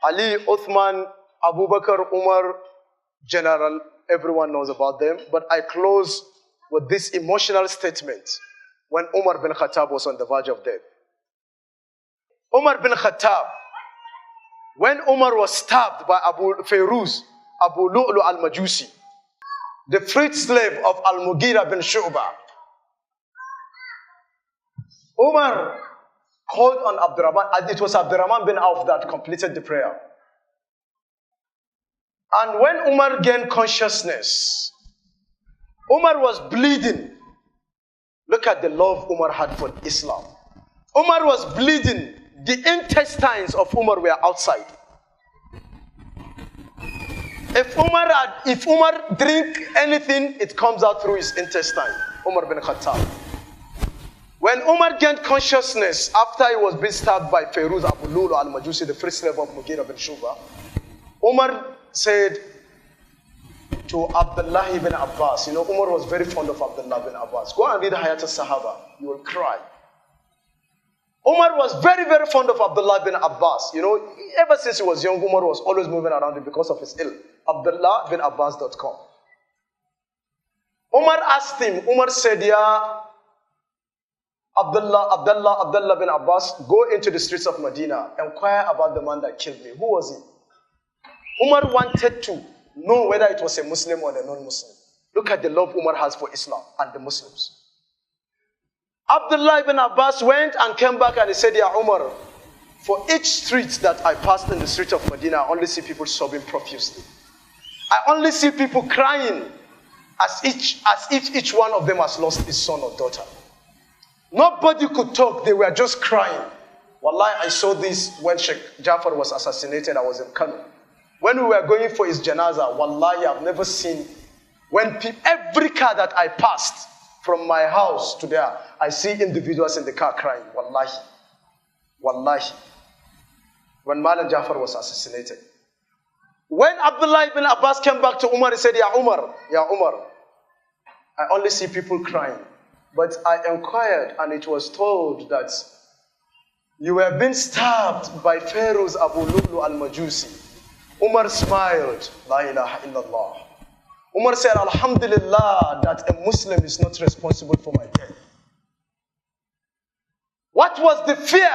Ali, Uthman, Abu Bakr, Umar, general, everyone knows about them. But I close with this emotional statement when Umar bin Khattab was on the verge of death. Umar bin Khattab, when Umar was stabbed by Abu Lu'lu al-Majusi, the freed slave of Al-Mughira bin Shu'bah, Umar called on Abdurrahman, and it was Abdurrahman bin Auf that completed the prayer. And when Umar gained consciousness, Umar was bleeding. Look at the love Umar had for Islam. Umar was bleeding. The intestines of Umar were outside. If Umar drink anything, it comes out through his intestine. Umar bin Khattab. When Umar gained consciousness after he was being stabbed by Feroz Abu Lulu al-Majusi, the free slave of Mughira bin Shu'bah, Umar said to Abdullah ibn Abbas, Umar was very fond of Abdullah ibn Abbas. Go and read Hayat al-Sahaba, you will cry. Umar was very, very fond of Abdullah ibn Abbas. Ever since he was young, Umar was always moving around him because of his ilm. Abdullahbinabbas.com. Umar asked him, Umar said, Ya Abdullah bin Abbas, go into the streets of Medina, inquire about the man that killed me. Who was he? Umar wanted to know whether it was a Muslim or a non-Muslim. Look at the love Umar has for Islam and the Muslims. Abdullah ibn Abbas went and came back and he said, Ya Umar, for each street that I passed in the street of Medina, I only see people sobbing profusely. I only see people crying as if each one of them has lost his son or daughter. Nobody could talk, they were just crying. Wallahi, I saw this when Sheikh Jafar was assassinated. I was in Kano. When we were going for his janazah, wallahi, I've never seen, every car that I passed from my house to there, I see individuals in the car crying. Wallahi. Wallahi. When Malan Jafar was assassinated. When Abdullah ibn Abbas came back to Umar, he said, Ya Umar, I only see people crying. But I inquired and it was told that you were being stabbed by Pharaoh's Abu Lu'lu al-Majusi. Umar smiled. La ilaha illallah. Umar said, Alhamdulillah, that a Muslim is not responsible for my death. What was the fear?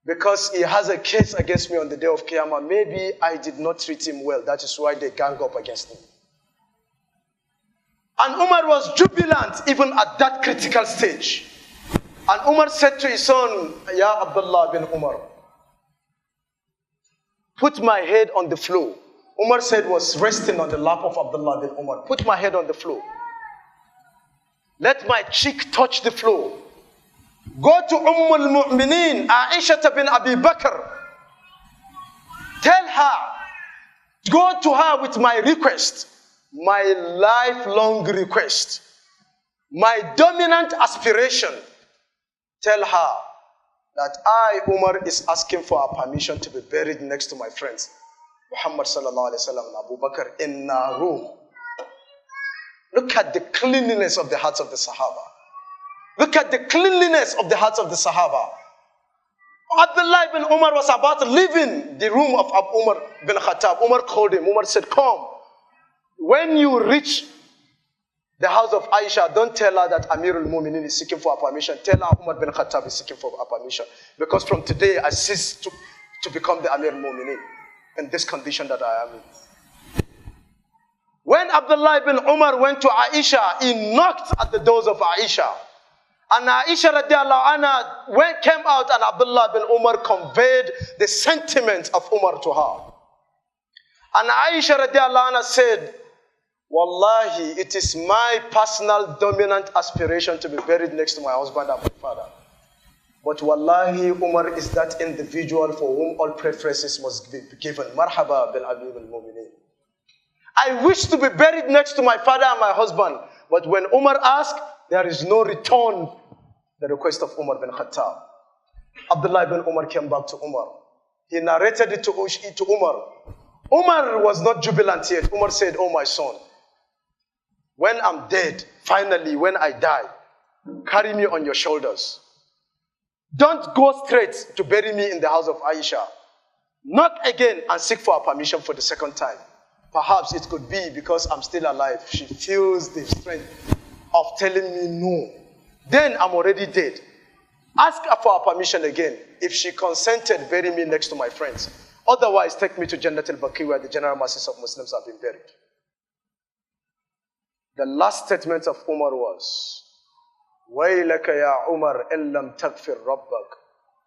Because he has a case against me on the day of Qiyamah. Maybe I did not treat him well. That is why they gang up against him. And Umar was jubilant even at that critical stage. And Umar said to his son, Ya Abdullah bin Umar, put my head on the floor. Umar said was resting on the lap of Abdullah bin Umar. Put my head on the floor. Let my cheek touch the floor. Go to al-Mu'minin, Aisha bin Abi Bakr. Tell her, go to her with my request, my lifelong request, my dominant aspiration. Tell her that I, Umar, is asking for her permission to be buried next to my friends, Muhammad sallallahu alaihi wasallam and Abu Bakr in our room. Look at the cleanliness of the hearts of the Sahaba. Look at the cleanliness of the hearts of the Sahaba. Abdullah ibn Umar was about to leave in the room of Umar bin Khattab. Umar called him. Umar said, come. When you reach the house of Aisha, don't tell her that Amir al-Mu'minin is seeking for her permission. Tell her Umar bin Khattab is seeking for her permission. Because from today, I cease to become the Amir al-Mu'minin in this condition that I am in. When Abdullah ibn Umar went to Aisha, he knocked at the doors of Aisha. And Aisha radiallahu anha came out and Abdullah bin Umar conveyed the sentiment of Umar to her. And Aisha radiallahu anha said, Wallahi, it is my personal dominant aspiration to be buried next to my husband and my father. But Wallahi, Umar is that individual for whom all preferences must be given. Marhaba bil Amir al-Mu'minin. I wish to be buried next to my father and my husband. But when Umar asked, there is no return the request of Umar bin Khattab. Abdullah ibn Umar came back to Umar. He narrated it to Umar. Umar was not jubilant yet. Umar said, oh my son, when I'm dead, finally when I die, carry me on your shoulders. Don't go straight to bury me in the house of Aisha. Knock again and seek for her permission for the second time. Perhaps it could be because I'm still alive. She feels the strength of telling me no. Then I'm already dead. Ask her for her permission again. If she consented, bury me next to my friends. Otherwise, take me to Jannat al-Baqi where the general masses of Muslims have been buried. The last statement of Umar was, وَيْلَكَ يَا عُمَرْ إِن لَمْ تَغْفِرْ رَبَّكَ.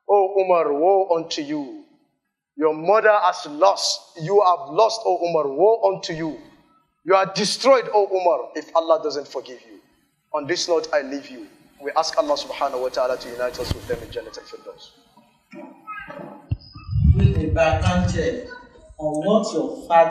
O Umar, woe unto you. Your mother has lost. You have lost, O Umar. Woe unto you. You are destroyed, O Umar, if Allah doesn't forgive you. On this note, I leave you. We ask Allah subhanahu wa ta'ala to unite us with them in Jannat al-Firdaus. With a background check on what your father